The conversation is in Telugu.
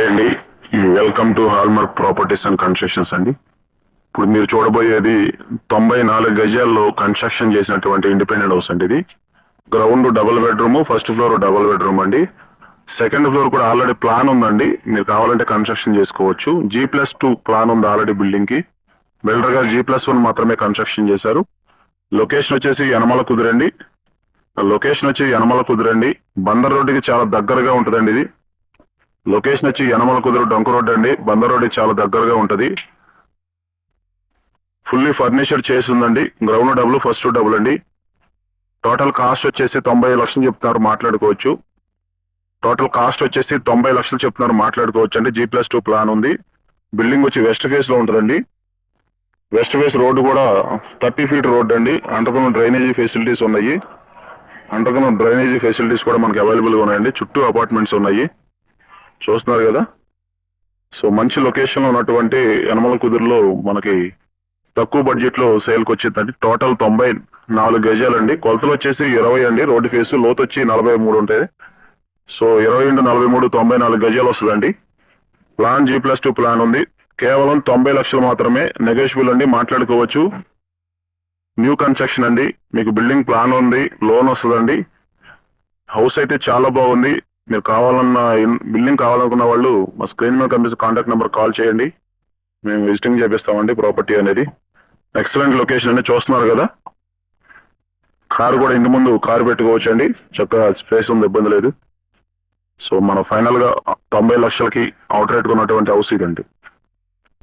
అండి, welcome to hallmark properties and constructions అండి. ఇప్పుడు మీరు చూడబోయేది 94 గజాల్లో కన్స్ట్రక్షన్ చేసినటువంటి ఇండిపెండెంట్ హౌస్ అండి. ఇది ground double bedroom, first floor double bedroom అండి. సెకండ్ ఫ్లోర్ కూడా ఆల్రెడీ ప్లాన్ ఉందండి. మీరు కావాలంటే కన్స్ట్రక్షన్ చేసుకోవచ్చు. G+2 ప్లాన్ ఉంది ఆల్రెడీ బిల్డింగ్ కి. బిల్డర్ గారు G+1 మాత్రమే కన్స్ట్రక్షన్ చేశారు. లొకేషన్ వచ్చేసి యనమల కుదిరండి. బందర్ రోడ్డుకి చాలా దగ్గరగా ఉంటుందండి ఇది. లొకేషన్ వచ్చి యనమల కుదురు డొంక రోడ్ అండి. బందర్ రోడ్డుకి చాలా దగ్గరగా ఉంటది. ఫుల్లీ ఫర్నిచర్ చేసి ఉందండి. గ్రౌండ్ డబుల్, ఫస్ట్ డబుల్ అండి. టోటల్ కాస్ట్ వచ్చేసి 90 లక్షలు చెప్తున్నారు, మాట్లాడుకోవచ్చు. అండి. G+2 ప్లాన్ ఉంది. బిల్డింగ్ వచ్చి వెస్ట్ ఫేస్ లో ఉంటుందండి. వెస్ట్ ఫేస్ రోడ్డు కూడా 30 ఫీట్ రోడ్ అండి. అండర్గ్రౌండ్ డ్రైనేజీ ఫెసిలిటీస్ ఉన్నాయి. కూడా మనకి అవైలబుల్ గా ఉన్నాయండి. చుట్టూ అపార్ట్మెంట్స్ ఉన్నాయి, చూస్తున్నారు కదా. సో మంచి లొకేషన్ లో ఉన్నటువంటి యనమల కుదురులో మనకి తక్కువ బడ్జెట్ లో సేల్కి వచ్చిందండి. టోటల్ 94 గజాలండి. కొలతలు వచ్చేసి 20 అండి. రోడ్డు ఫేస్ లోతు వచ్చి 43 ఉంటాయి. సో 20 × 43 94 గజాలు వస్తుందండి. ప్లాన్ G+2 ప్లాన్ ఉంది. కేవలం 90 లక్షలు మాత్రమే, నెగోషియబుల్ అండి, మాట్లాడుకోవచ్చు. న్యూ కన్స్ట్రక్షన్ అండి. మీకు బిల్డింగ్ ప్లాన్ ఉంది, లోన్ వస్తుందండి. హౌస్ అయితే చాలా బాగుంది. మీరు బిల్డింగ్ కావాలనుకున్న వాళ్ళు మా స్క్రీన్ మీద కనిపిస్తే కాంటాక్ట్ నెంబర్ కాల్ చేయండి. మేము విజిటింగ్ చేపిస్తామండి. ప్రాపర్టీ అనేది ఎక్సలెంట్ లొకేషన్ అండి. చూస్తున్నారు కదా, కారు కూడా ఇంటి ముందు కారు పెట్టుకోవచ్చు అండి. చక్కగా స్పేస్ ఉంది, ఇబ్బంది లేదు. సో మనం ఫైనల్ గా 90 లక్షలకి అవుట్ రేట్ ఉన్నటువంటి హౌస్ ఇదండి.